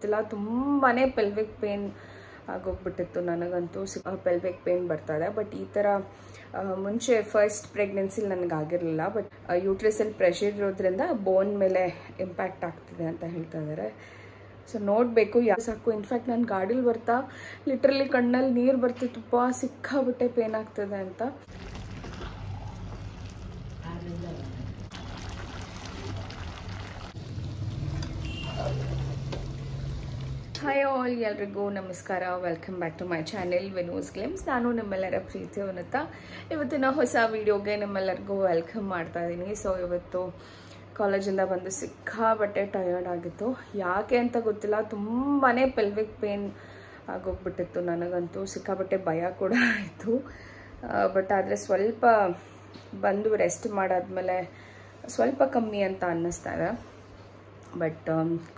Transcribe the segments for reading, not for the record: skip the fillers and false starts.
ಗೊತ್ತಿಲ್ಲ, ತುಂಬಾ pelvic pain ಆಗೋಗ್ಬಿಟ್ಟಿತ್ತು ನನಗಂತೂ. ಪೆಲ್ವಿಕ್ ಪೇನ್ ಬರ್ತಾಯಿದೆ. ಬಟ್ ಈ ಥರ ಮುಂಚೆ ಫಸ್ಟ್ ಪ್ರೆಗ್ನೆನ್ಸಿಲಿ ನನಗಾಗಿರಲಿಲ್ಲ. ಬಟ್ ಯೂಟ್ರಸಲ್ಲಿ ಪ್ರೆಷರ್ ಇರೋದ್ರಿಂದ ಬೋನ್ ಮೇಲೆ ಇಂಪ್ಯಾಕ್ಟ್ ಆಗ್ತಿದೆ ಅಂತ ಹೇಳ್ತಾ ಇದ್ದಾರೆ. ಸೊ ನೋಡಬೇಕು ಸಾಕು. ಇನ್ಫ್ಯಾಕ್ಟ್ ನಾನು ಗಾಡೀಲಿ ಬರ್ತಾ ಲಿಟ್ರಲಿ ಕಣ್ಣಲ್ಲಿ ನೀರು ಬರ್ತಿತ್ತಪ್ಪ, ಸಿಕ್ಕಾಬಿಟ್ಟೆ ಪೇನ್ ಆಗ್ತದೆ ಅಂತ. ಹಾಯ್ ಆಲ್, ಎಲ್ರಿಗೂ ನಮಸ್ಕಾರ. Welcome back to my channel Vino's glimpse. ನಾನು ನಿಮ್ಮೆಲ್ಲರ ಪ್ರೀತಿಯವನತ್ತ ಇವತ್ತಿನ ಹೊಸ ವಿಡಿಯೋಗೆ ನಿಮ್ಮೆಲ್ಲರಿಗೂ ವೆಲ್ಕಮ್ ಮಾಡ್ತಾ ಇದ್ದೀನಿ. ಸೊ ಇವತ್ತು ಕಾಲೇಜಿಂದ ಬಂದು ಸಿಕ್ಕಾಬಟ್ಟೆ ಟಯರ್ಡ್ ಆಗಿತ್ತು. ಯಾಕೆ ಅಂತ ಗೊತ್ತಿಲ್ಲ, ತುಂಬಾ ಪೆಲ್ವಿಕ್ ಪೇನ್ ಆಗೋಗ್ಬಿಟ್ಟಿತ್ತು ನನಗಂತೂ. ಸಿಕ್ಕಾಬಟ್ಟೆ ಭಯ ಕೂಡ ಆಯಿತು. ಬಟ್ ಆದರೆ ಸ್ವಲ್ಪ ಬಂದು ರೆಸ್ಟ್ ಮಾಡಾದ್ಮೇಲೆ ಸ್ವಲ್ಪ ಕಮ್ಮಿ ಅಂತ ಅನ್ನಿಸ್ತಾ ಇದೆ. ಬಟ್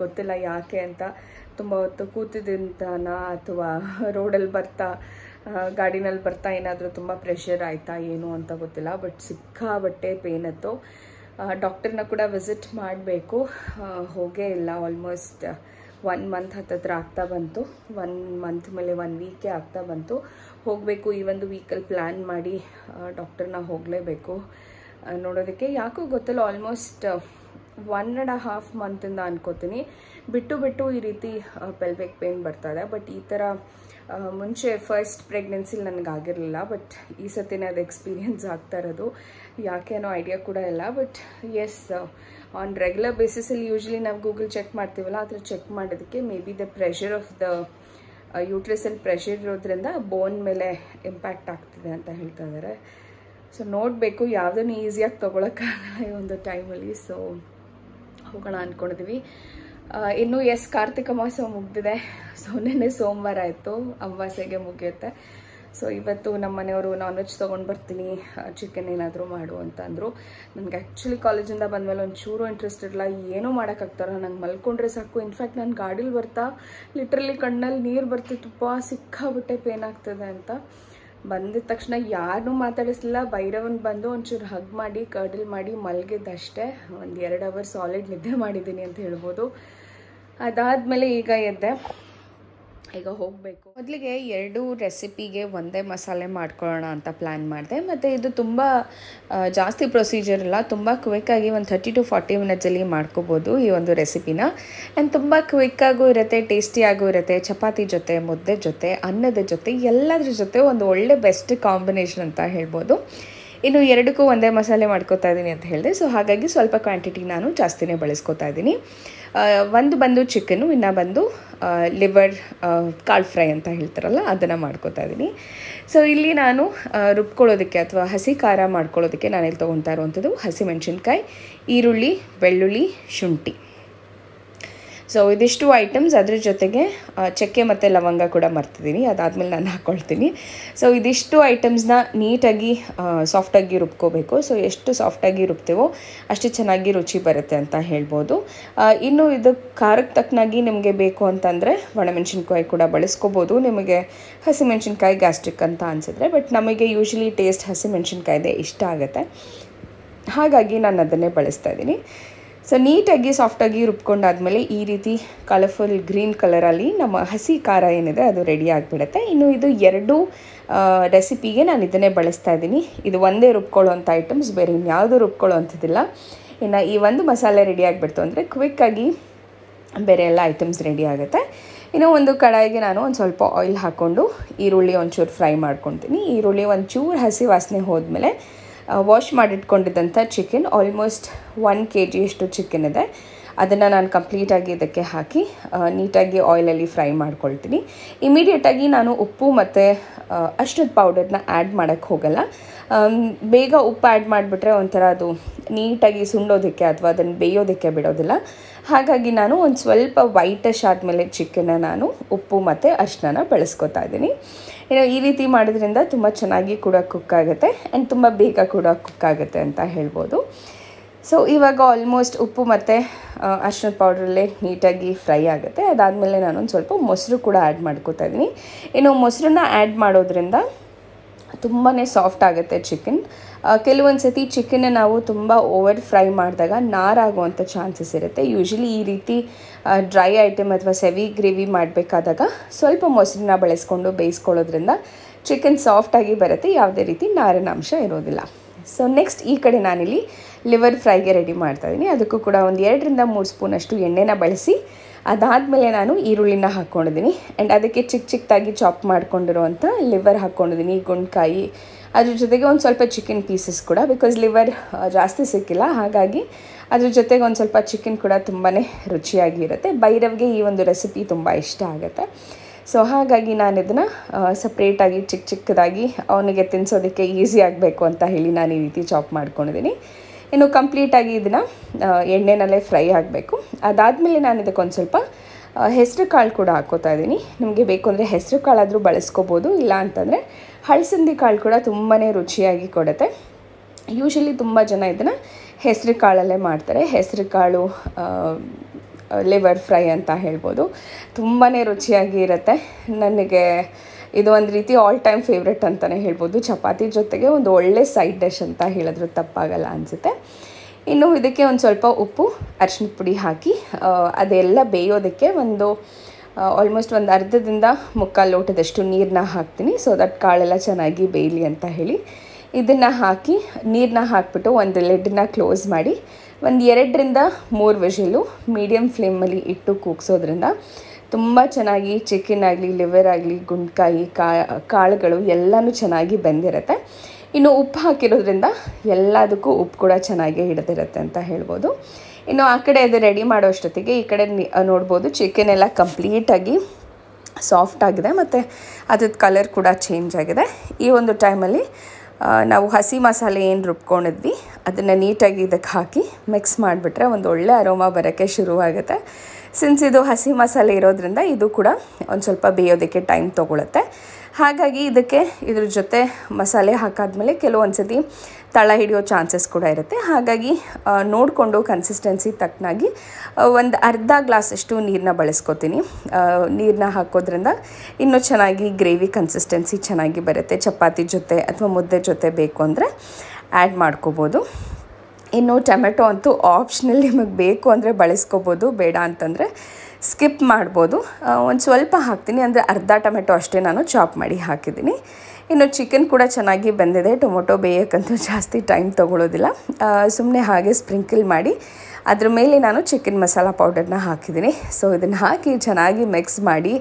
ಗೊತ್ತಿಲ್ಲ ಯಾಕೆ ಅಂತ. ತುಂಬ ಹೊತ್ತು ಕೂತಿದ್ದಂತನ ಅಥವಾ ರೋಡಲ್ಲಿ ಬರ್ತಾ ಗಾಡಿನಲ್ಲಿ ಬರ್ತಾ ಏನಾದರೂ ತುಂಬ ಪ್ರೆಷರ್ ಆಯಿತಾ ಏನು ಅಂತ ಗೊತ್ತಿಲ್ಲ. ಬಟ್ ಸಿಕ್ಕಾಬಟ್ಟೆ ಪೇನ್ ಇತ್ತು. ಡಾಕ್ಟರ್ನ ಕೂಡ ವಿಸಿಟ್ ಮಾಡಬೇಕು, ಹೋಗೇ ಇಲ್ಲ. ಆಲ್ಮೋಸ್ಟ್ 1 ಮಂತ್ ಹತ್ತಿರ ಆಗ್ತಾ ಬಂತು. 1 ಮಂತ್ ಮೇಲೆ 1 ವೀಕೆ ಆಗ್ತಾ ಬಂತು. ಹೋಗಬೇಕು. ಈ ಒಂದು ವೀಕಲ್ಲಿ ಪ್ಲ್ಯಾನ್ ಮಾಡಿ ಡಾಕ್ಟರ್ನ ಹೋಗಲೇಬೇಕು ನೋಡೋದಕ್ಕೆ. ಯಾಕೋ ಗೊತ್ತಿಲ್ಲ, ಆಲ್ಮೋಸ್ಟ್ 1.5 ಮಂತಿಂದ ಅನ್ಕೋತೀನಿ ಬಿಟ್ಟು ಈ ರೀತಿ ಪೆಲ್ವಿಕ್ ಪೇನ್ ಬರ್ತಾಯಿದೆ. ಬಟ್ ಈ ಥರ ಮುಂಚೆ ಫಸ್ಟ್ ಪ್ರೆಗ್ನೆನ್ಸಿಲಿ ನನಗಾಗಿರಲಿಲ್ಲ. ಬಟ್ ಈ ಸತಿನೇ ಅದು ಎಕ್ಸ್ಪೀರಿಯನ್ಸ್ ಆಗ್ತಾ ಇರೋದು. ಯಾಕೇನೋ ಐಡಿಯಾ ಕೂಡ ಇಲ್ಲ. ಬಟ್ ಎಸ್, ಆನ್ ರೆಗ್ಯುಲರ್ ಬೇಸಿಸಲ್ಲಿ ಯೂಶ್ವಲಿ ನಾವು ಗೂಗಲ್ ಚೆಕ್ ಮಾಡ್ತೀವಲ್ಲ, ಆ ಥರ ಚೆಕ್ ಮಾಡೋದಕ್ಕೆ maybe the pressure of the ಯೂಟ್ರಸಲ್ಲಿ ಪ್ರೆಷರ್ ಇರೋದ್ರಿಂದ ಬೋನ್ ಮೇಲೆ ಇಂಪ್ಯಾಕ್ಟ್ ಆಗ್ತಿದೆ ಅಂತ ಹೇಳ್ತಾ ಇದ್ದಾರೆ. ಸೊ ನೋಡಬೇಕು, ಯಾವುದನ್ನು ಈಸಿಯಾಗಿ ತೊಗೊಳಕ್ಕಾಗಲ್ಲ ಈ ಒಂದು ಟೈಮಲ್ಲಿ. ಸೊ ಹೋಗೋಣ ಅಂದ್ಕೊಂಡಿದ್ದೀವಿ. ಇನ್ನು ಕಾರ್ತಿಕ ಮಾಸ ಮುಗ್ದಿದೆ. ಸೊ ನೆನ್ನೆ ಸೋಮವಾರ ಆಯಿತು, ಅಮಾವಾಸ್ಯೆಗೆ ಮುಗಿಯುತ್ತೆ. ಸೊ ಇವತ್ತು ನಮ್ಮ ಮನೆಯವರು ನಾನ್ ವೆಜ್ ತೊಗೊಂಡು ಬರ್ತೀನಿ, ಚಿಕನ್ ಏನಾದರೂ ಮಾಡು ಅಂತ ಅಂದರು. ನನಗೆ ಆ್ಯಕ್ಚುಲಿ ಕಾಲೇಜಿಂದ ಬಂದಮೇಲೆ ಒಂಚೂರು ಇಂಟ್ರೆಸ್ಟ್ ಇರಲ್ಲ, ಏನೂ ಮಾಡೋಕ್ಕಾಗ್ತಾರ. ನಂಗೆ ಮಲ್ಕೊಂಡ್ರೆ ಸಾಕು. ಇನ್ಫ್ಯಾಕ್ಟ್ ನಾನು ಗಾಡೀಲಿ ಬರ್ತಾ ಲಿಟ್ರಲಿ ಕಣ್ಣಲ್ಲಿ ನೀರು ಬರ್ತಿತ್ತಪ್ಪ, ಸಿಕ್ಕಾಬಿಟ್ಟೆ ಪೇನ್ ಆಗ್ತದೆ ಅಂತ. ಬಂದಿದ ತಕ್ಷಣ ಯಾರನ್ನೂ ಮಾತಾಡಿಸ್ಲಿಲ್ಲ. ಭೈರವನ್ ಬಂದು ಒಂಚೂರು ಹಗ್ ಮಾಡಿ ಕರ್ಡಲ್ ಮಾಡಿ ಮಲಗಿದ್ದಷ್ಟೇ. 1-2 ಅವರ್ ಸಾಲಿಡ್ ನಿದ್ದೆ ಮಾಡಿದ್ದೀನಿ ಅಂತ ಹೇಳ್ಬೋದು. ಅದಾದಮೇಲೆ ಈಗ ಎದ್ದೆ, ಈಗ ಹೋಗಬೇಕು. ಮೊದಲಿಗೆ 2 ರೆಸಿಪಿಗೆ ಒಂದೇ ಮಸಾಲೆ ಮಾಡ್ಕೊಳ್ಳೋಣ ಅಂತ ಪ್ಲ್ಯಾನ್ ಮಾಡಿದೆ. ಮತ್ತು ಇದು ತುಂಬ ಜಾಸ್ತಿ ಪ್ರೊಸೀಜರ್ ಇಲ್ಲ, ತುಂಬ ಕ್ವಿಕ್ಕಾಗಿ ಒಂದು 30 to 40 ಮಿನಿಟ್ಸಲ್ಲಿ ಮಾಡ್ಕೋಬೋದು ಈ ಒಂದು ರೆಸಿಪಿನ. ಆ್ಯಂಡ್ ತುಂಬ ಕ್ವಿಕ್ಕಾಗೂ ಇರುತ್ತೆ, ಟೇಸ್ಟಿಯಾಗೂ ಇರುತ್ತೆ. ಚಪಾತಿ ಜೊತೆ, ಮುದ್ದೆ ಜೊತೆ, ಅನ್ನದ ಜೊತೆ, ಎಲ್ಲದ್ರ ಜೊತೆ ಒಂದು ಒಳ್ಳೆ ಬೆಸ್ಟ್ ಕಾಂಬಿನೇಷನ್ ಅಂತ ಹೇಳ್ಬೋದು. ಇನ್ನು 2ಕ್ಕೂ ಒಂದೇ ಮಸಾಲೆ ಮಾಡ್ಕೋತಾ ಇದ್ದೀನಿ ಅಂತ ಹೇಳಿದೆ. ಸೊ ಹಾಗಾಗಿ ಸ್ವಲ್ಪ ಕ್ವಾಂಟಿಟಿ ನಾನು ಜಾಸ್ತಿನೇ ಬಳಸ್ಕೊತಾ ಇದ್ದೀನಿ. ಒಂದು ಬಂದು ಚಿಕನ್ನು, ಇನ್ನು ಬಂದು ಲಿವರ್ ಕಾಳು ಫ್ರೈ ಅಂತ ಹೇಳ್ತಾರಲ್ಲ, ಅದನ್ನು ಮಾಡ್ಕೋತಾ ಇದ್ದೀನಿ. ಸೊ ಇಲ್ಲಿ ನಾನು ರುಬ್ಕೊಳ್ಳೋದಕ್ಕೆ ಅಥವಾ ಹಸಿ ಖಾರ ಮಾಡ್ಕೊಳ್ಳೋದಕ್ಕೆ ನಾನಿಲ್ಲಿ ತೊಗೊತಾ ಇರುವಂಥದ್ದು ಹಸಿಮೆಣಸಿನ್ಕಾಯಿ, ಈರುಳ್ಳಿ, ಬೆಳ್ಳುಳ್ಳಿ, ಶುಂಠಿ. ಸೊ ಇದಿಷ್ಟು ಐಟಮ್ಸ್. ಅದ್ರ ಜೊತೆಗೆ ಚಕ್ಕೆ ಮತ್ತು ಲವಂಗ ಕೂಡ ಮರ್ತಿದ್ದೀನಿ, ಅದಾದಮೇಲೆ ನಾನು ಹಾಕ್ಕೊಳ್ತೀನಿ. ಸೊ ಇದಿಷ್ಟು ಐಟಮ್ಸ್ನ ನೀಟಾಗಿ ಸಾಫ್ಟಾಗಿ ರುಬ್ಕೋಬೇಕು. ಸೊ ಎಷ್ಟು ಸಾಫ್ಟಾಗಿ ರುಬ್ತೀವೋ ಅಷ್ಟು ಚೆನ್ನಾಗಿ ರುಚಿ ಬರುತ್ತೆ ಅಂತ ಹೇಳ್ಬೋದು. ಇನ್ನು ಇದು ಖಾರಕ್ಕೆ ತಕ್ಕನಾಗಿ ನಿಮಗೆ ಬೇಕು ಅಂತಂದರೆ ಒಣಮೆಣಸಿನ್ಕಾಯಿ ಕೂಡ ಬಳಸ್ಕೋಬೋದು. ನಿಮಗೆ ಹಸಿಮೆಣಸಿನ್ಕಾಯಿ ಗ್ಯಾಸ್ಟ್ರಿಕ್ ಅಂತ ಅನಿಸಿದ್ರೆ. ಬಟ್ ನಮಗೆ ಯೂಶ್ವಲಿ ಟೇಸ್ಟ್ ಹಸಿಮೆಣಸಿನ್ಕಾಯಿದೆ ಇಷ್ಟ ಆಗುತ್ತೆ, ಹಾಗಾಗಿ ನಾನು ಅದನ್ನೇ ಬಳಸ್ತಾ ಇದ್ದೀನಿ. ಸೊ ನೀಟಾಗಿ ಸಾಫ್ಟಾಗಿ ರುಬ್ಕೊಂಡಾದ್ಮೇಲೆ ಈ ರೀತಿ ಕಲರ್ಫುಲ್ ಗ್ರೀನ್ ಕಲರಲ್ಲಿ ನಮ್ಮ ಹಸಿ ಖಾರ ಏನಿದೆ ಅದು ರೆಡಿ ಆಗಿಬಿಡುತ್ತೆ. ಇನ್ನು ಇದು 2 ರೆಸಿಪಿಗೆ ನಾನು ಇದನ್ನೇ ಬಳಸ್ತಾ ಇದ್ದೀನಿ. ಇದು ಒಂದೇ ರುಬ್ಕೊಳ್ಳೋವಂಥ ಐಟಮ್ಸ್, ಬೇರೆ ಇನ್ಯಾವುದೂ ರುಬ್ಕೊಳ್ಳೋ ಅಂಥದ್ದಿಲ್ಲ. ಇನ್ನು ಈ ಒಂದು ಮಸಾಲೆ ರೆಡಿ ಆಗಿಬಿಡ್ತು ಅಂದರೆ ಕ್ವಿಕ್ಕಾಗಿ ಬೇರೆ ಎಲ್ಲ ಐಟಮ್ಸ್ ರೆಡಿ ಆಗುತ್ತೆ. ಇನ್ನು ಒಂದು ಕಡಾಯಿಗೆ ನಾನು ಒಂದು ಸ್ವಲ್ಪ ಆಯಿಲ್ ಹಾಕ್ಕೊಂಡು ಈರುಳ್ಳಿ ಒಂಚೂರು ಫ್ರೈ ಮಾಡ್ಕೊತೀನಿ. ಈರುಳ್ಳಿ ಒಂಚೂರು ಹಸಿ ವಾಸನೆ ಹೋದ್ಮೇಲೆ ವಾಶ್ ಮಾಡಿಟ್ಕೊಂಡಿದ್ದಂಥ ಚಿಕನ್, ಆಲ್ಮೋಸ್ಟ್ 1 kg ಅಷ್ಟು ಚಿಕನ್ ಇದೆ, ಅದನ್ನು ನಾನು ಕಂಪ್ಲೀಟಾಗಿ ಇದಕ್ಕೆ ಹಾಕಿ ನೀಟಾಗಿ ಆಯಿಲಲ್ಲಿ ಫ್ರೈ ಮಾಡ್ಕೊಳ್ತೀನಿ. ಇಮಿಡಿಯೇಟಾಗಿ ನಾನು ಉಪ್ಪು ಮತ್ತು ಅರಿಶಿಣದ ಪೌಡರ್ನ ಆ್ಯಡ್ ಮಾಡೋಕ್ಕೆ ಹೋಗಲ್ಲ. ಬೇಗ ಉಪ್ಪು ಆ್ಯಡ್ ಮಾಡಿಬಿಟ್ರೆ ಒಂಥರ ಅದು ನೀಟಾಗಿ ಸುಂಡೋದಕ್ಕೆ ಅಥವಾ ಅದನ್ನು ಬೇಯೋದಕ್ಕೆ ಬಿಡೋದಿಲ್ಲ. ಹಾಗಾಗಿ ನಾನು ಒಂದು ಸ್ವಲ್ಪ ವೈಟಿಶ್ ಆದಮೇಲೆ ಚಿಕನ್ನ ನಾನು ಉಪ್ಪು ಮತ್ತು ಅರಿಶಿಣನ ಬಳಸ್ಕೊತಾ ಇದ್ದೀನಿ. ಇನ್ನು ಈ ರೀತಿ ಮಾಡೋದ್ರಿಂದ ತುಂಬ ಚೆನ್ನಾಗಿ ಕೂಡ ಕುಕ್ ಆಗುತ್ತೆ ಆ್ಯಂಡ್ ತುಂಬ ಬೇಗ ಕೂಡ ಕುಕ್ ಆಗುತ್ತೆ ಅಂತ ಹೇಳ್ಬೋದು. ಸೊ ಇವಾಗ ಆಲ್ಮೋಸ್ಟ್ ಉಪ್ಪು ಮತ್ತು ಅರಿಶಿಣದ ಪೌಡ್ರಲ್ಲೇ ನೀಟಾಗಿ ಫ್ರೈ ಆಗುತ್ತೆ. ಅದಾದಮೇಲೆ ನಾನೊಂದು ಸ್ವಲ್ಪ ಮೊಸರು ಕೂಡ ಆ್ಯಡ್ ಮಾಡ್ಕೋತಾ ಇದ್ದೀನಿ. ಇನ್ನು ಮೊಸರನ್ನ ಆ್ಯಡ್ ಮಾಡೋದ್ರಿಂದ ತುಂಬಾ ಸಾಫ್ಟ್ ಆಗುತ್ತೆ ಚಿಕನ್. ಕೆಲವೊಂದು ಸತಿ ಚಿಕನ್ನ ನಾವು ತುಂಬ ಓವರ್ ಫ್ರೈ ಮಾಡಿದಾಗ ನಾರಾಗುವಂಥ ಚಾನ್ಸಸ್ ಇರುತ್ತೆ. ಯೂಶ್ವಲಿ ಈ ರೀತಿ ಡ್ರೈ ಐಟಮ್ ಅಥವಾ ಸೆವಿ ಗ್ರೇವಿ ಮಾಡಬೇಕಾದಾಗ ಸ್ವಲ್ಪ ಮೊಸರನ್ನ ಬಳಸ್ಕೊಂಡು ಬೇಯಿಸ್ಕೊಳ್ಳೋದ್ರಿಂದ ಚಿಕನ್ ಸಾಫ್ಟಾಗಿ ಬರುತ್ತೆ, ಯಾವುದೇ ರೀತಿ ನಾರಿನಾಂಶ ಇರೋದಿಲ್ಲ. ಸೊ ನೆಕ್ಸ್ಟ್ ಈ ಕಡೆ ನಾನಿಲ್ಲಿ ಲಿವರ್ ಫ್ರೈಗೆ ರೆಡಿ ಮಾಡ್ತಾಯಿದ್ದೀನಿ. ಅದಕ್ಕೂ ಕೂಡ ಒಂದು 2ರಿಂದ 3 ಸ್ಪೂನಷ್ಟು ಎಣ್ಣೆನ ಬಳಸಿ ಅದಾದಮೇಲೆ ನಾನು ಈರುಳ್ಳಿನ ಹಾಕ್ಕೊಂಡಿದ್ದೀನಿ. ಆ್ಯಂಡ್ ಅದಕ್ಕೆ ಚಿಕ್ಕದಾಗಿ ಚಾಪ್ ಮಾಡ್ಕೊಂಡಿರೋವಂಥ ಲಿವರ್ ಹಾಕ್ಕೊಂಡಿದ್ದೀನಿ, ಗುಂಡ್ಕಾಯಿ, ಅದ್ರ ಜೊತೆಗೆ ಒಂದು ಸ್ವಲ್ಪ ಚಿಕನ್ ಪೀಸಸ್ ಕೂಡ, ಬಿಕಾಸ್ ಲಿವರ್ ಜಾಸ್ತಿ ಸಿಕ್ಕಿಲ್ಲ, ಹಾಗಾಗಿ ಅದ್ರ ಜೊತೆಗೆ ಒಂದು ಸ್ವಲ್ಪ ಚಿಕನ್ ಕೂಡ ತುಂಬಾ ರುಚಿಯಾಗಿರುತ್ತೆ. ಭೈರವ್ಗೆ ಈ ಒಂದು ರೆಸಿಪಿ ತುಂಬ ಇಷ್ಟ ಆಗುತ್ತೆ. ಸೊ ಹಾಗಾಗಿ ನಾನು ಇದನ್ನು ಸಪ್ರೇಟಾಗಿ ಚಿಕ್ಕದಾಗಿ ಅವನಿಗೆ ತಿನ್ನಿಸೋದಕ್ಕೆ ಈಸಿ ಆಗಬೇಕು ಅಂತ ಹೇಳಿ ನಾನು ಈ ರೀತಿ ಚಾಪ್ ಮಾಡ್ಕೊಂಡಿದ್ದೀನಿ. ಇನ್ನು ಕಂಪ್ಲೀಟಾಗಿ ಇದನ್ನು ಎಣ್ಣೆನಲ್ಲೇ ಫ್ರೈ ಆಗಬೇಕು. ಅದಾದಮೇಲೆ ನಾನು ಇದಕ್ಕೊಂದು ಸ್ವಲ್ಪ ಹೆಸರು ಕಾಳು ಕೂಡ ಹಾಕ್ಕೋತಾ ಇದ್ದೀನಿ. ನಿಮಗೆ ಬೇಕು ಅಂದರೆ ಹೆಸರು ಕಾಳಾದರೂ ಬಳಸ್ಕೋಬೋದು, ಇಲ್ಲ ಅಂತಂದರೆ ಹಳಸಂದಿ ಕಾಳು ಕೂಡ ತುಂಬಾ ರುಚಿಯಾಗಿ ಕೊಡುತ್ತೆ. ಯೂಶ್ವಲಿ ತುಂಬ ಜನ ಇದನ್ನು ಹೆಸರು ಕಾಳಲ್ಲೇ ಮಾಡ್ತಾರೆ. ಹೆಸರು ಕಾಳು ಲಿವರ್ ಫ್ರೈ ಅಂತ ಹೇಳ್ಬೋದು, ತುಂಬಾ ರುಚಿಯಾಗಿ ಇರುತ್ತೆ. ನನಗೆ ಇದು ಒಂದು ರೀತಿ ಆಲ್ ಟೈಮ್ ಫೇವ್ರೆಟ್ ಅಂತಲೇ ಹೇಳ್ಬೋದು. ಚಪಾತಿ ಜೊತೆಗೆ ಒಂದು ಒಳ್ಳೆ ಸೈಡ್ ಡಿಶ್ ಅಂತ ಹೇಳಿದ್ರು ತಪ್ಪಾಗಲ್ಲ ಅನಿಸುತ್ತೆ. ಇನ್ನು ಇದಕ್ಕೆ ಒಂದು ಸ್ವಲ್ಪ ಉಪ್ಪು, ಅರಿಶಿನ ಪುಡಿ ಹಾಕಿ ಅದೆಲ್ಲ ಬೇಯೋದಕ್ಕೆ ಆಲ್ಮೋಸ್ಟ್ ಒಂದು ಅರ್ಧದಿಂದ 3/4 ಲೋಟದಷ್ಟು ನೀರನ್ನ ಹಾಕ್ತೀನಿ, ಸೊ ದಟ್ ಕಾಳೆಲ್ಲ ಚೆನ್ನಾಗಿ ಬೇಯಲಿ ಅಂತ ಹೇಳಿ. ಇದನ್ನು ಹಾಕಿ ನೀರನ್ನ ಹಾಕಿಬಿಟ್ಟು ಒಂದು ಲಿಡ್ನ ಕ್ಲೋಸ್ ಮಾಡಿ ಒಂದು 2ರಿಂದ 3 ವಿಷಿಲು ಮೀಡಿಯಮ್ ಫ್ಲೇಮಲ್ಲಿ ಇಟ್ಟು ಕೂಗ್ಸೋದ್ರಿಂದ ತುಂಬ ಚೆನ್ನಾಗಿ ಚಿಕನ್ ಆಗಲಿ, ಲಿವರ್ ಆಗಲಿ, ಗುಂಡ್ಕಾಯಿ, ಕಾಳುಗಳು ಎಲ್ಲನೂ ಚೆನ್ನಾಗಿ ಬೆಂದಿರುತ್ತೆ. ಇನ್ನು ಉಪ್ಪು ಹಾಕಿರೋದ್ರಿಂದ ಎಲ್ಲದಕ್ಕೂ ಉಪ್ಪು ಕೂಡ ಚೆನ್ನಾಗಿ ಹಿಡಿದಿರುತ್ತೆ ಅಂತ ಹೇಳ್ಬೋದು. ಇನ್ನು ಆ ಕಡೆ ಅದು ರೆಡಿ ಮಾಡೋ ಅಷ್ಟೊತ್ತಿಗೆ ಈ ಕಡೆ ನೋಡ್ಬೋದು ಚಿಕನ್ ಎಲ್ಲ ಕಂಪ್ಲೀಟಾಗಿ ಸಾಫ್ಟ್ ಆಗಿದೆ ಮತ್ತು ಅದ್ರದ್ದು ಕಲರ್ ಕೂಡ ಚೇಂಜ್ ಆಗಿದೆ. ಈ ಒಂದು ಟೈಮಲ್ಲಿ ನಾವು ಹಸಿ ಮಸಾಲೆ ಏನು ರುಬ್ಕೊಂಡಿದ್ವಿ ಅದನ್ನು ನೀಟಾಗಿ ಇದಕ್ಕೆ ಹಾಕಿ ಮಿಕ್ಸ್ ಮಾಡಿಬಿಟ್ರೆ ಒಂದು ಒಳ್ಳೆ ಅರೋಮಾ ಬರೋಕ್ಕೆ ಶುರುವಾಗುತ್ತೆ. ಸಿನ್ಸ್ ಇದು ಹಸಿ ಮಸಾಲೆ ಇರೋದ್ರಿಂದ ಇದು ಕೂಡ ಒಂದು ಸ್ವಲ್ಪ ಬೇಯೋದಕ್ಕೆ ಟೈಮ್ ತೊಗೊಳುತ್ತೆ. ಹಾಗಾಗಿ ಇದ್ರ ಜೊತೆ ಮಸಾಲೆ ಹಾಕಾದ್ಮೇಲೆ ಕೆಲವೊಂದು ಸತಿ ತಳ ಹಿಡಿಯೋ ಚಾನ್ಸಸ್ ಕೂಡ ಇರುತ್ತೆ. ಹಾಗಾಗಿ ನೋಡಿಕೊಂಡು ಕನ್ಸಿಸ್ಟೆನ್ಸಿ ತಕ್ಕನಾಗಿ ಒಂದು ಅರ್ಧ ಗ್ಲಾಸಷ್ಟು ನೀರನ್ನ ಬಳಸ್ಕೊತೀನಿ. ನೀರನ್ನ ಹಾಕೋದ್ರಿಂದ ಇನ್ನೂ ಚೆನ್ನಾಗಿ ಗ್ರೇವಿ ಕನ್ಸಿಸ್ಟೆನ್ಸಿ ಚೆನ್ನಾಗಿ ಬರುತ್ತೆ. ಚಪಾತಿ ಜೊತೆ ಅಥವಾ ಮುದ್ದೆ ಜೊತೆ ಬೇಕು ಅಂದರೆ ಆ್ಯಡ್ ಮಾಡ್ಕೋಬೋದು. ಇನ್ನು ಟೊಮೆಟೊ ಅಂತೂ ಆಪ್ಷನಲ್, ನಿಮಗೆ ಬೇಕು ಅಂದರೆ ಬಳಸ್ಕೋಬೋದು, ಬೇಡ ಅಂತಂದರೆ ಸ್ಕಿಪ್ ಮಾಡ್ಬೋದು. ಒಂದು ಸ್ವಲ್ಪ ಹಾಕ್ತೀನಿ, ಅಂದರೆ ಅರ್ಧ ಟೊಮೆಟೊ ಅಷ್ಟೇ ನಾನು ಚಾಪ್ ಮಾಡಿ ಹಾಕಿದ್ದೀನಿ. ಇನ್ನು ಚಿಕನ್ ಕೂಡ ಚೆನ್ನಾಗಿ ಬೆಂದಿದೆ. ಟೊಮೊಟೊ ಬೇಯೋಕ್ಕಂತೂ ಜಾಸ್ತಿ ಟೈಮ್ ತೊಗೊಳ್ಳೋದಿಲ್ಲ. ಸುಮ್ಮನೆ ಹಾಗೆ ಸ್ಪ್ರಿಂಕಲ್ ಮಾಡಿ ಅದ್ರ ಮೇಲೆ ನಾನು ಚಿಕನ್ ಮಸಾಲ ಪೌಡರ್ನ ಹಾಕಿದ್ದೀನಿ. ಸೊ ಇದನ್ನು ಹಾಕಿ ಚೆನ್ನಾಗಿ ಮಿಕ್ಸ್ ಮಾಡಿ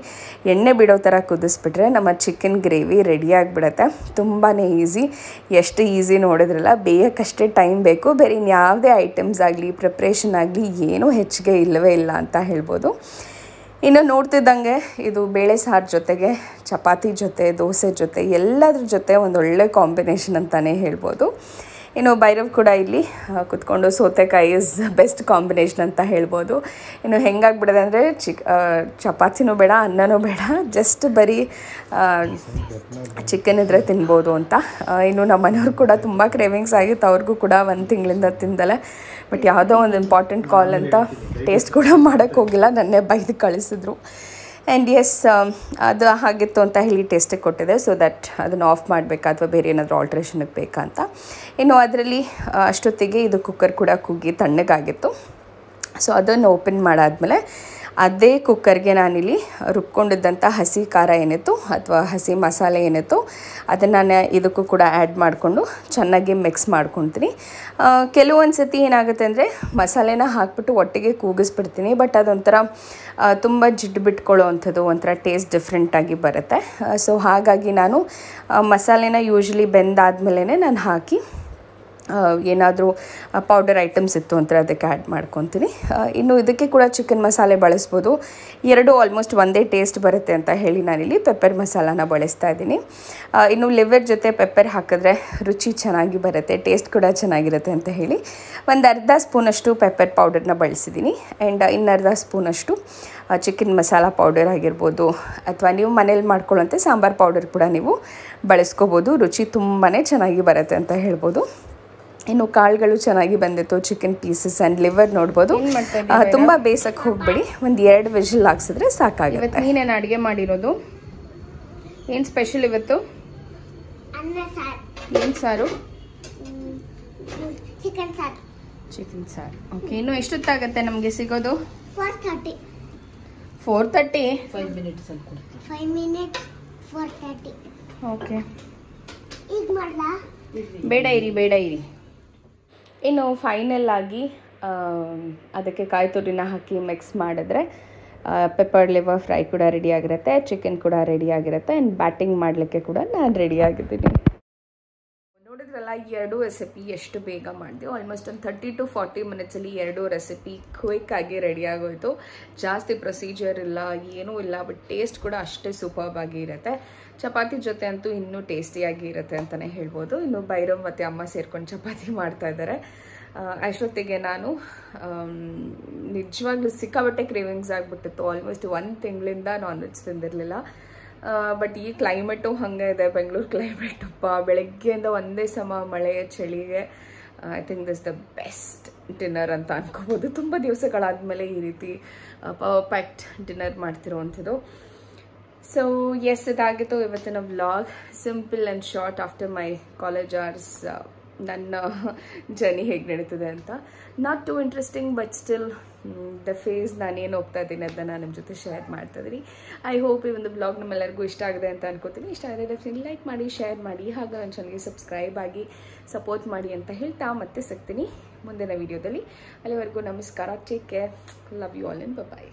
ಎಣ್ಣೆ ಬಿಡೋ ಥರ ಕುದಿಸ್ಬಿಟ್ರೆ ನಮ್ಮ ಚಿಕನ್ ಗ್ರೇವಿ ರೆಡಿಯಾಗಿಬಿಡುತ್ತೆ. ತುಂಬಾ ಈಸಿ. ಎಷ್ಟು ಈಸಿ ನೋಡಿದ್ರಲ್ಲ, ಬೇಯೋಕ್ಕಷ್ಟೇ ಟೈಮ್ ಬೇಕು, ಬೇರೆ ಇನ್ಯಾವುದೇ ಐಟಮ್ಸ್ ಆಗಲಿ ಪ್ರಿಪ್ರೇಷನ್ ಆಗಲಿ ಏನೂ ಹೆಚ್ಚಿಗೆ ಇಲ್ಲವೇ ಇಲ್ಲ ಅಂತ ಹೇಳ್ಬೋದು. ಇನ್ನು ನೋಡ್ತಿದ್ದಂಗೆ ಇದು ಬೇಳೆ ಸಾರು ಜೊತೆಗೆ, ಚಪಾತಿ ಜೊತೆ, ದೋಸೆ ಜೊತೆ, ಎಲ್ಲದ್ರ ಜೊತೆ ಒಂದೊಳ್ಳೆ ಕಾಂಬಿನೇಷನ್ ಅಂತಲೇ ಹೇಳ್ಬೋದು. ಇನ್ನು ಭೈರವ್ ಕೂಡ ಇಲ್ಲಿ ಕುತ್ಕೊಂಡು ಸೌತೆಕಾಯಿ ಇಸ್ ಬೆಸ್ಟ್ ಕಾಂಬಿನೇಷನ್ ಅಂತ ಹೇಳ್ಬೋದು. ಇನ್ನು ಹೆಂಗಾಗ್ಬಿಡೋದು ಅಂದರೆ ಚಪಾತಿನೂ ಬೇಡ, ಅನ್ನನೂ ಬೇಡ, ಜಸ್ಟ್ ಬರೀ ಚಿಕನ್ ಇದ್ದರೆ ತಿನ್ಬೋದು ಅಂತ. ಇನ್ನು ನಮ್ಮ ಮನೆಯವ್ರು ಕೂಡ ತುಂಬ ಕ್ರೇವಿಂಗ್ಸ್ ಆಗಿತ್ತು, ಅವ್ರಿಗೂ ಕೂಡ 1 ತಿಂಗಳಿಂದ ತಿಂದಲೆ. ಬಟ್ ಯಾವುದೋ ಒಂದು ಇಂಪಾರ್ಟೆಂಟ್ ಕಾಲ್ ಅಂತ ಟೇಸ್ಟ್ ಕೂಡ ಮಾಡೋಕ್ಕೆ ಹೋಗಿಲ್ಲ, ನನ್ನೇ ಬೈದು ಕಳಿಸಿದ್ರು. ಆ್ಯಂಡ್ ಎಸ್, ಅದು ಹಾಗಿತ್ತು ಅಂತ ಹೇಳಿ ಟೇಸ್ಟಿಗೆ ಕೊಟ್ಟಿದೆ. ಸೊ ದಟ್ ಅದನ್ನು ಆಫ್ ಮಾಡಬೇಕಾ ಅಥವಾ ಬೇರೆ ಏನಾದರೂ ಆಲ್ಟ್ರೇಷನ್ಗೆ ಬೇಕಾ ಅಂತ. ಇನ್ನು ಅದರಲ್ಲಿ ಅಷ್ಟೊತ್ತಿಗೆ ಇದು ಕುಕ್ಕರ್ ಕೂಡ ಕುಗ್ಗಿ ತಣ್ಣಗಾಗಿತ್ತು. ಸೊ ಅದನ್ನು ಓಪನ್ ಮಾಡಾದಮೇಲೆ ಅದೇ ಕುಕ್ಕರ್ಗೆ ನಾನಿಲ್ಲಿ ರುಬ್ಕೊಂಡಿದ್ದಂಥ ಹಸಿ ಖಾರ ಏನಿತ್ತು ಅಥವಾ ಹಸಿ ಮಸಾಲೆ ಏನಿತ್ತು ಅದನ್ನು ನಾನು ಇದಕ್ಕೂ ಕೂಡ ಆ್ಯಡ್ ಮಾಡಿಕೊಂಡು ಚೆನ್ನಾಗಿ ಮಿಕ್ಸ್ ಮಾಡ್ಕೊತೀನಿ. ಕೆಲವೊಂದು ಸತಿ ಏನಾಗುತ್ತೆ ಅಂದರೆ ಮಸಾಲೆನ ಹಾಕ್ಬಿಟ್ಟು ಒಟ್ಟಿಗೆ ಕೂಗಿಸ್ಬಿಡ್ತೀನಿ, ಬಟ್ ಅದೊಂಥರ ತುಂಬ ಜಿಡ್ಡು ಬಿಟ್ಕೊಳ್ಳೋ ಅಂಥದ್ದು, ಒಂಥರ ಟೇಸ್ಟ್ ಡಿಫ್ರೆಂಟಾಗಿ ಬರುತ್ತೆ. ಸೊ ಹಾಗಾಗಿ ನಾನು ಮಸಾಲೆನ ಯೂಶ್ವಲಿ ಬೆಂದಾದ್ಮೇಲೆ ನಾನು ಹಾಕಿ ಏನಾದರೂ ಪೌಡರ್ ಐಟಮ್ಸ್ ಇತ್ತು ಅಂತ ಅದಕ್ಕೆ ಆ್ಯಡ್ ಮಾಡ್ಕೊತೀನಿ. ಇನ್ನು ಇದಕ್ಕೆ ಕೂಡ ಚಿಕನ್ ಮಸಾಲೆ ಬಳಸ್ಬೋದು. ಎರಡು ಆಲ್ಮೋಸ್ಟ್ ಒಂದೇ ಟೇಸ್ಟ್ ಬರುತ್ತೆ ಅಂತ ಹೇಳಿ ನಾನಿಲ್ಲಿ ಪೆಪ್ಪರ್ ಮಸಾಲಾನ ಬಳಸ್ತಾ ಇದ್ದೀನಿ. ಇನ್ನು ಲಿವರ್ ಜೊತೆ ಪೆಪ್ಪರ್ ಹಾಕಿದ್ರೆ ರುಚಿ ಚೆನ್ನಾಗಿ ಬರುತ್ತೆ, ಟೇಸ್ಟ್ ಕೂಡ ಚೆನ್ನಾಗಿರುತ್ತೆ ಅಂತ ಹೇಳಿ ಒಂದು ಅರ್ಧ ಸ್ಪೂನಷ್ಟು ಪೆಪ್ಪರ್ ಪೌಡರ್ನ ಬಳಸಿದ್ದೀನಿ. ಆ್ಯಂಡ್ ಇನ್ನರ್ಧ ಸ್ಪೂನಷ್ಟು ಚಿಕನ್ ಮಸಾಲ ಪೌಡರ್ ಆಗಿರ್ಬೋದು, ಅಥವಾ ನೀವು ಮನೇಲಿ ಮಾಡ್ಕೊಳ್ಳೋಂಥ ಸಾಂಬಾರು ಪೌಡರ್ ಕೂಡ ನೀವು ಬಳಸ್ಕೋಬೋದು. ರುಚಿ ತುಂಬಾ ಚೆನ್ನಾಗಿ ಬರುತ್ತೆ ಅಂತ ಹೇಳ್ಬೋದು. ಇನ್ನು ಕಾಳುಗಳು ಚೆನ್ನಾಗಿ ಬಂದಿತ್ತು, ಚಿಕನ್ ಪೀಸಸ್ ಆ್ಯಂಡ್ ಲಿವರ್ ನೋಡ್ಬೋದು. ತುಂಬ ಬೇಯಿಸಕ್ಕೆ ಹೋಗಬೇಡಿ, ಒಂದು 2 ವಿಜಿಲ್ ಹಾಕ್ಸಿದ್ರೆ ಸಾಕಾಗುತ್ತೆ. ನೀನೇನು ಅಡುಗೆ ಮಾಡಿರೋದು? ಏನು ಸ್ಪೆಷಲ್ ಇವತ್ತು? ಏನು ಸಾರು? ಚಿಕನ್ ಸಾರು. ಚಿಕನ್ ಸಾರು. ಓಕೆ, ಇನ್ನು ಎಷ್ಟೊತ್ತಾಗತ್ತೆ ನಮಗೆ ಸಿಗೋದು? 4:30. 4:30? 5 minutes 4:30. ಓಕೆ, ಈಗ ಮಾಡ್ಲಾ? ಬೇಡ ಇರಿ. ಇನ್ನು ಫೈನಲ್ ಆಗಿ ಅದಕ್ಕೆ ಕಾಯಿ ತುರಿನ ಹಾಕಿ ಮಿಕ್ಸ್ ಮಾಡಿದ್ರೆ ಪೆಪ್ಪರ್ ಲಿವರ್ ಫ್ರೈ ಕೂಡ ರೆಡಿ ಆಗಿರುತ್ತೆ, ಚಿಕನ್ ಕೂಡ ರೆಡಿ ಆಗಿರುತ್ತೆ. ಆ್ಯಂಡ್ ಬ್ಯಾಟಿಂಗ್ ಮಾಡಲಿಕ್ಕೆ ಕೂಡ ನಾನು ರೆಡಿ ಆಗಿದ್ದೀನಿ. ನೋಡಿದ್ರಲ್ಲ, ಎರಡೂ ರೆಸಿಪಿ ಎಷ್ಟು ಬೇಗ ಮಾಡಿದೆ. ಆಲ್ಮೋಸ್ಟ್ ಒಂದು 30 to 40 ಮಿನಿಟ್ಸಲ್ಲಿ ಎರಡೂ ರೆಸಿಪಿ ಕ್ವಿಕ್ಕಾಗಿ ರೆಡಿ ಆಗೋಯ್ತು. ಜಾಸ್ತಿ ಪ್ರೊಸೀಜರ್ ಇಲ್ಲ, ಏನೂ ಇಲ್ಲ, ಬಟ್ ಟೇಸ್ಟ್ ಕೂಡ ಅಷ್ಟೇ ಸೂಪರ್ಬ್ ಆಗಿ ಇರುತ್ತೆ. ಚಪಾತಿ ಜೊತೆ ಅಂತೂ ಇನ್ನೂ ಟೇಸ್ಟಿಯಾಗಿ ಇರುತ್ತೆ ಅಂತಲೇ ಹೇಳ್ಬೋದು. ಇನ್ನು ಭೈರವ್ ಮತ್ತು ಅಮ್ಮ ಸೇರ್ಕೊಂಡು ಚಪಾತಿ ಮಾಡ್ತಾ ಇದ್ದಾರೆ. ಅಷ್ಟೊತ್ತಿಗೆ ನಾನು ನಿಜವಾಗ್ಲೂ ಸಿಕ್ಕಾಬಟ್ಟೆ ಕ್ರೇವಿಂಗ್ಸ್ ಆಗಿಬಿಟ್ಟಿತ್ತು. ಆಲ್ಮೋಸ್ಟ್ 1 ತಿಂಗಳಿಂದ ನಾನ್ ವೆಜ್ ತಿಂದಿರಲಿಲ್ಲ. ಬಟ್ ಈ ಕ್ಲೈಮೇಟು ಹಾಗೆ ಇದೆ, ಬೆಂಗಳೂರು ಕ್ಲೈಮೇಟಪ್ಪ. ಬೆಳಗ್ಗೆಯಿಂದ ಒಂದೇ ಸಮ ಮಳೆ ಚಳಿಗೆ I think this the best dinner ಅಂತ ಅನ್ಕೋಬೋದು. ತುಂಬ ದಿವಸಗಳಾದಮೇಲೆ ಈ ರೀತಿ ಪರ್ಫೆಕ್ಟ್ ಡಿನ್ನರ್ ಮಾಡ್ತಿರೋವಂಥದ್ದು. ಸೊ ಎಸ್, ಇದಾಗಿತ್ತು ಇವತ್ತಿನ vlog. Simple and short after my college hours. ನನ್ನ ಜರ್ನಿ ಹೇಗೆ ನಡೀತಿದೆ ಅಂತ. Not too interesting, but still the phase ನಾನೇನು ಹೋಗ್ತಾ ಇದ್ದೀನಿ ಅದನ್ನು ನಾನು ನಿಮ್ಮ ಜೊತೆ ಶೇರ್ ಮಾಡ್ತಾ ಇದ್ದೀನಿ. ಐ ಹೋಪ್ ಈ ಒಂದು ಬ್ಲಾಗ್ ನಮ್ಮೆಲ್ಲರಿಗೂ ಇಷ್ಟ ಆಗಿದೆ ಅಂತ ಅನ್ಕೋತೀನಿ. ಇಷ್ಟ ಆದರೆ ಡೆಫಿನೆಟ್ಲಿ ಲೈಕ್ ಮಾಡಿ, ಶೇರ್ ಮಾಡಿ, ಹಾಗೂ ನನ್ನ ಚಾನಲ್ಗೆ ಸಬ್ಸ್ಕ್ರೈಬ್ ಆಗಿ ಸಪೋರ್ಟ್ ಮಾಡಿ ಅಂತ ಹೇಳ್ತಾ ಮತ್ತೆ ಸಿಗ್ತೀನಿ ಮುಂದಿನ ವೀಡಿಯೋದಲ್ಲಿ. ಅಲ್ಲಿವರೆಗೂ ನಮಸ್ಕಾರ. Take care. Love you all and bye.